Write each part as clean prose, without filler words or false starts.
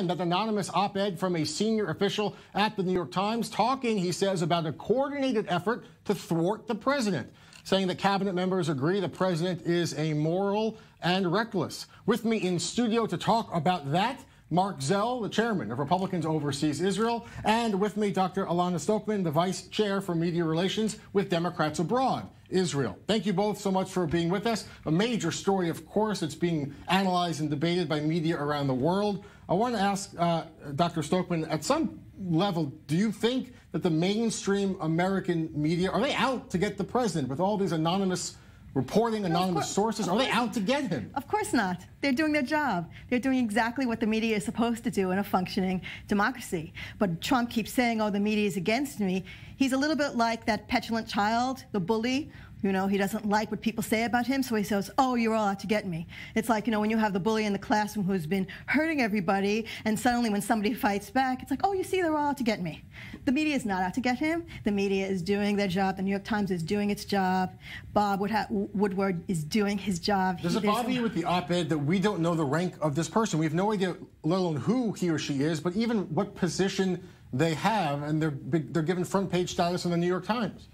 That anonymous op-ed from a senior official at the New York Times talking, he says, about a coordinated effort to thwart the president, saying that cabinet members agree the president is amoral and reckless. With me in studio to talk about that, Marc Zell, the chairman of Republicans Overseas Israel, and with me, Dr. Elana Sztokman, the vice chair for media relations with Democrats Abroad, Israel. Thank you both so much for being with us. A major story, of course, it's being analyzed and debated by media around the world. I want to ask Dr. Sztokman, at some level, do you think that the mainstream American media, are they out to get the president with all these anonymous reporting, anonymous sources? Are they out to get him? Of course not. They're doing their job. They're doing exactly what the media is supposed to do in a functioning democracy. But Trump keeps saying, oh, the media is against me. He's a little bit like that petulant child, the bully. You know, he doesn't like what people say about him, so he says, oh, you're all out to get me. It's like, you know, when you have the bully in the classroom who's been hurting everybody, and suddenly when somebody fights back, it's like, oh, you see, they're all out to get me. The media is not out to get him. The media is doing their job. The New York Times is doing its job. Bob Woodward is doing his job. Does it bother you with the op-ed that we don't know the rank of this person? We have no idea, let alone who he or she is, but even what position they have, and they're given front page status in the New York Times.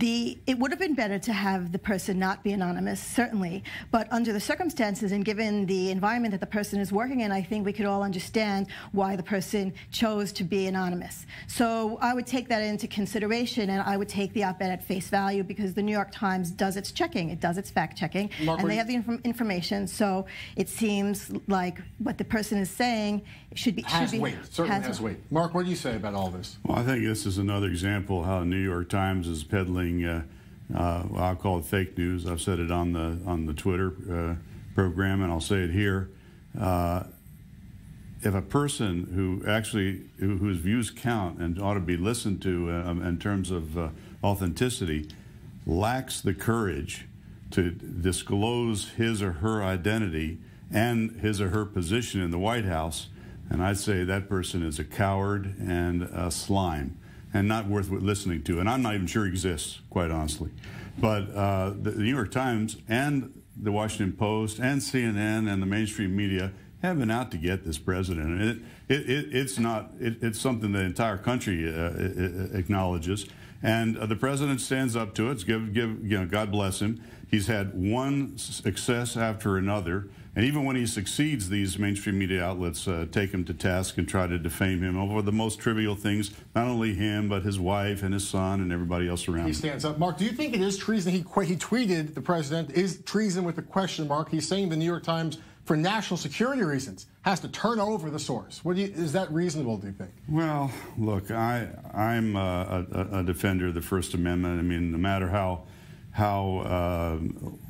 It would have been better to have the person not be anonymous, certainly, but under the circumstances and given the environment that the person is working in, I think we could all understand why the person chose to be anonymous. So I would take that into consideration, and I would take the op-ed at face value, because the New York Times does its checking, it does its fact-checking, and they have the information, so it seems like what the person is saying should be... Certainly has weight. Marc, what do you say about all this? Well, I think this is another example how the New York Times is peddling, I'll call it fake news. I've said it on the Twitter program, and I'll say it here. If a person whose views count and ought to be listened to in terms of authenticity lacks the courage to disclose his or her identity and his or her position in the White House, and I'd say that person is a coward and a slime, and not worth listening to. And I'm not even sure he exists, quite honestly. But the New York Times and the Washington Post and CNN and the mainstream media have been out to get this president. And it's something the entire country acknowledges. And the president stands up to it. God bless him. He's had one success after another. And even when he succeeds, these mainstream media outlets take him to task and try to defame him over the most trivial things, not only him, but his wife and his son and everybody else around him. He stands up. Marc, do you think it is treason? He tweeted, the president, is treason with a question mark. He's saying the New York Times, for national security reasons, has to turn over the source. is that reasonable, do you think? Well, look, I'm a defender of the First Amendment. I mean, no matter how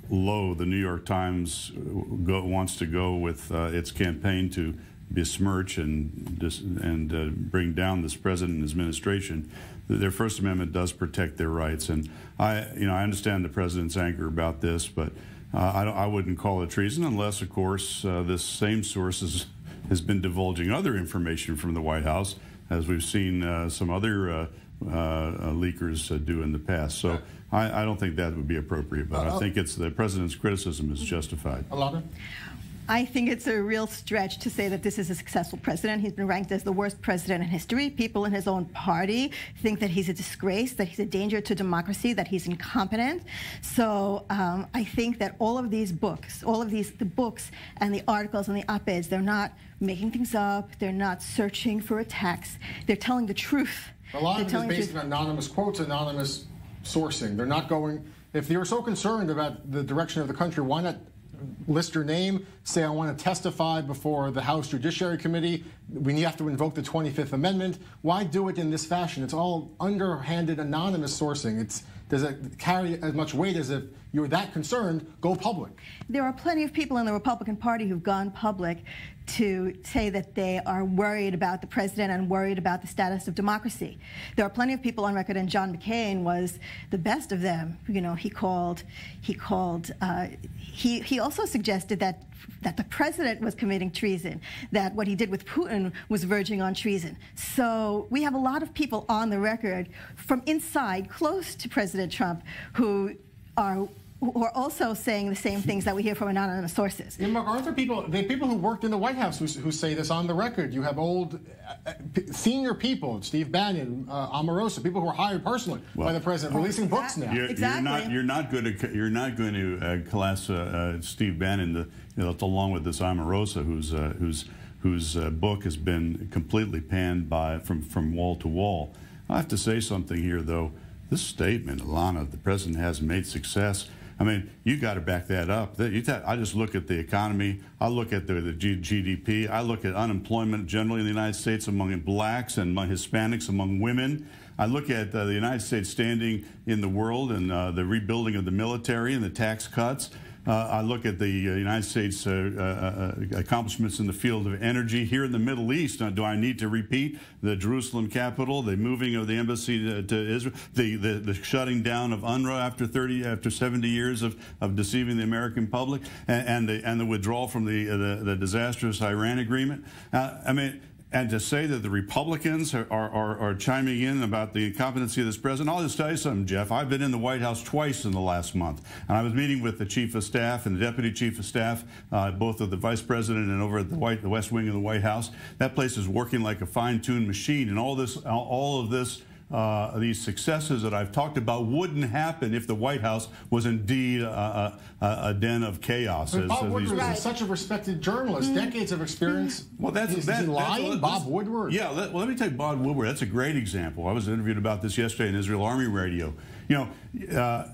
low the New York Times wants to go with its campaign to besmirch and bring down this president and his administration, their First Amendment does protect their rights. And I understand the president's anger about this, but I wouldn't call it treason unless, of course, this same source has been divulging other information from the White House, as we've seen some other leakers do in the past. So I don't think that would be appropriate, but I think the president's criticism is justified. Elana? I think it's a real stretch to say that this is a successful president. He's been ranked as the worst president in history. People in his own party think that he's a disgrace, that he's a danger to democracy, that he's incompetent. So I think that all of these books, the books and the articles and the op-eds, they're not making things up. They're not searching for attacks. They're telling the truth. A lot of it is based on anonymous quotes, anonymous sourcing. They're not going, if you're so concerned about the direction of the country, why not list your name, say I want to testify before the House Judiciary Committee, we have to invoke the 25th Amendment. Why do it in this fashion? It's all underhanded, anonymous sourcing. Does it carry as much weight as if you're that concerned, go public? There are plenty of people in the Republican Party who've gone public to say that they are worried about the president and worried about the status of democracy. There are plenty of people on record, and John McCain was the best of them. You know, he also suggested that the president was committing treason, that what he did with Putin was verging on treason. So we have a lot of people on the record from inside, close to President Trump, who are who are also saying the same things that we hear from anonymous sources. Yeah, Mark, aren't there people who worked in the White House who say this on the record? You have old, senior people, Steve Bannon, Omarosa, people who are hired personally by the president, releasing books now. You're not going to class Steve Bannon along with this Omarosa, whose book has been completely panned from wall to wall. I have to say something here, though. This statement, Elana, the president has made success. I mean, you got to back that up. I just look at the economy. I look at the GDP. I look at unemployment generally in the United States among blacks and among Hispanics, among women. I look at the United States standing in the world and the rebuilding of the military and the tax cuts. I look at the United States accomplishments in the field of energy here in the Middle East. Now, do I need to repeat the Jerusalem capital, the moving of the embassy to Israel, the shutting down of UNRWA after 70 years of deceiving the American public, and the withdrawal from the disastrous Iran agreement? I mean. And to say that the Republicans are chiming in about the incompetency of this president, I'll just tell you something, Jeff. I've been in the White House twice in the last month, and I was meeting with the chief of staff and the deputy chief of staff, both of the vice president and over at the West Wing of the White House. That place is working like a fine-tuned machine, and all of this. These successes that I've talked about wouldn't happen if the White House was indeed a den of chaos. Bob Woodward is such a respected journalist, decades of experience. Well, is he lying? Bob Woodward. Yeah, let me take Bob Woodward. That's a great example. I was interviewed about this yesterday in Israel Army Radio. You know,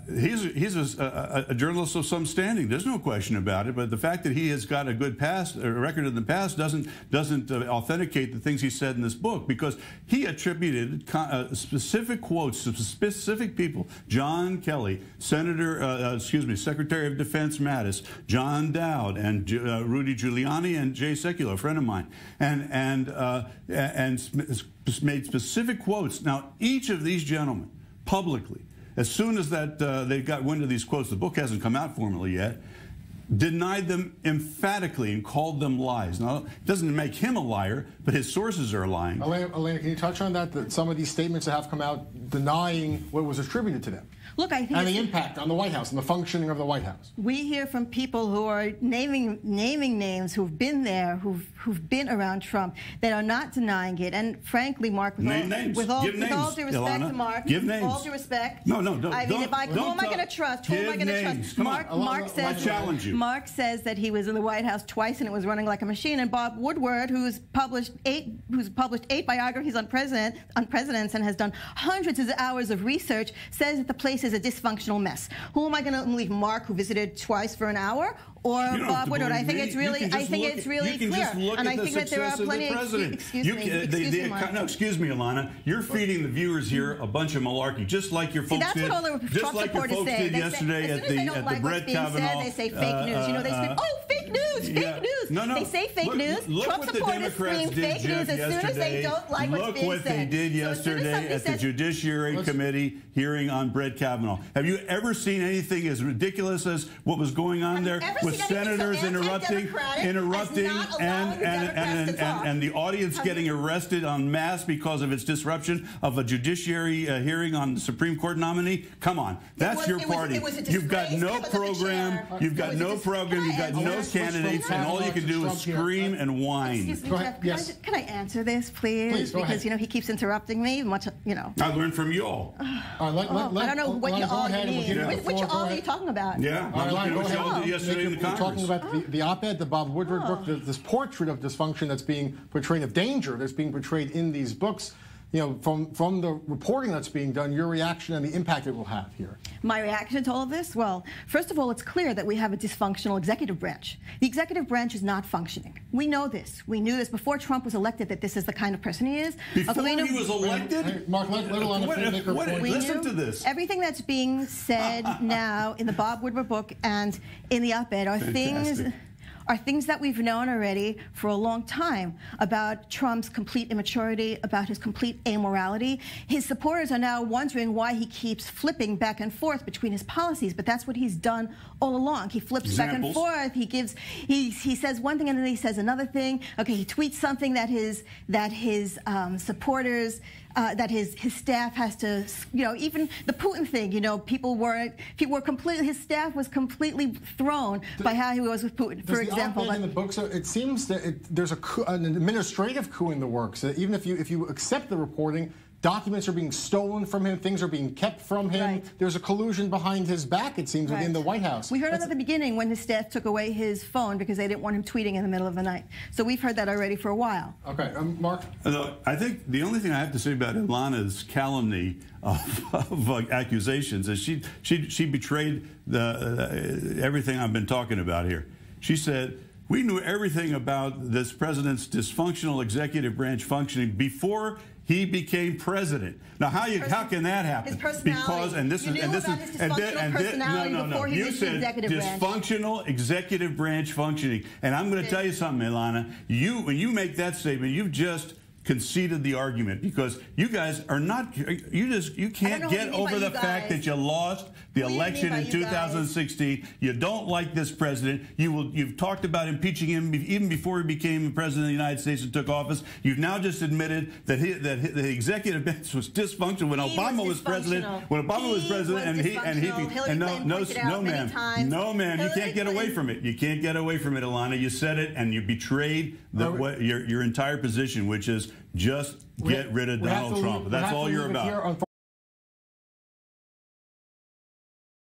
he's a journalist of some standing. There's no question about it. But the fact that he has got a good record in the past doesn't authenticate the things he said in this book, because he attributed specific quotes to specific people: John Kelly, Secretary of Defense Mattis, John Dowd, and Rudy Giuliani, and Jay Sekulow, a friend of mine, and made specific quotes. Now, each of these gentlemen publicly, as soon as they got wind of these quotes, the book hasn't come out formally yet, denied them emphatically and called them lies. Now, it doesn't make him a liar, but his sources are lying. Elana, can you touch on that some of these statements that have come out denying what was attributed to them? Look, I think and the impact on the White House and the functioning of the White House. We hear from people who are naming names, who've been there, who've been around Trump, that are not denying it. And frankly, Mark, with all due respect, Elana, to Mark, with all due respect, who am I going to trust? Who am I going to trust? Mark says that he was in the White House twice and it was running like a machine. And Bob Woodward, who's published 8 biographies on presidents and has done hundreds of hours of research, says that the place is a dysfunctional mess. Who am I going to believe? Mark, who visited twice for an hour, or Bob Woodward? I think it's really clear, and I think that there are plenty. Excuse me, Elana. You're feeding the viewers here a bunch of malarkey, just like your folks did. That's what all the Trump supporters say. Yesterday at the Brett Kavanaugh. They say fake news. They scream, "Oh, fake news, fake news." No. They say fake news. Trump supporters scream fake news as soon as they don't like what's being said. Look what they did yesterday at the Judiciary Committee hearing on Brett Kavanaugh. Have you ever seen anything as ridiculous as what was going on there with senators interrupting, and the audience getting arrested en masse because of its disruption of a judiciary hearing on the Supreme Court nominee? Come on, that's your party. You've got no program. You've got no program. You've got no candidates, and all you can do is scream and whine. Excuse me, Jeff, can I answer this, please? Because he keeps interrupting me. I learned from you all. I don't know what you all mean. Which all are you talking about? Yeah, what you all did yesterday in the Congress. We're talking about the op-ed, the Bob Woodward book, this portrait of dysfunction that's being portrayed, of danger that's being portrayed in these books. From the reporting that's being done, your reaction and the impact it will have here. My reaction to all of this? Well, first of all, it's clear that we have a dysfunctional executive branch. The executive branch is not functioning. We know this. We knew this before Trump was elected, that this is the kind of person he is. Before he was elected? Mark, let Elana make her point. Listen to this. Everything that's being said now in the Bob Woodward book and in the op-ed are things that we've known already for a long time about Trump's complete immaturity, about his complete amorality. His supporters are now wondering why he keeps flipping back and forth between his policies, but that's what he's done all along. He flips back and forth. He says one thing and then he says another thing. Okay, he tweets something that his supporters that his staff has to, even the Putin thing, people were completely, his staff was completely thrown by how he was with Putin, for example. In the book, so it seems that there's an administrative coup in the works. Even if you accept the reporting, documents are being stolen from him, things are being kept from him. Right. There's a collusion behind his back, it seems, within the White House. We heard it at the beginning when his staff took away his phone because they didn't want him tweeting in the middle of the night. So we've heard that already for a while. Okay, Mark? I think the only thing I have to say about Elana's calumny of accusations is she betrayed everything I've been talking about here. She said, we knew everything about this president's dysfunctional executive branch functioning before he became president. Now, how can that happen? His personality. You said dysfunctional executive branch functioning, and I'm going to tell you something, Elana. When you make that statement, you've just conceded the argument, because you guys are not. You can't get over the fact that you lost the election in 2016. You don't like this president. You've talked about impeaching him even before he became president of the United States and took office. You've now just admitted that the executive branch was dysfunctional when Obama was president. When Obama was president, no, ma'am, you can't get away from it. You can't get away from it, Elana. You said it, and you betrayed your entire position, which is just get rid of Donald Trump. That's all you're about.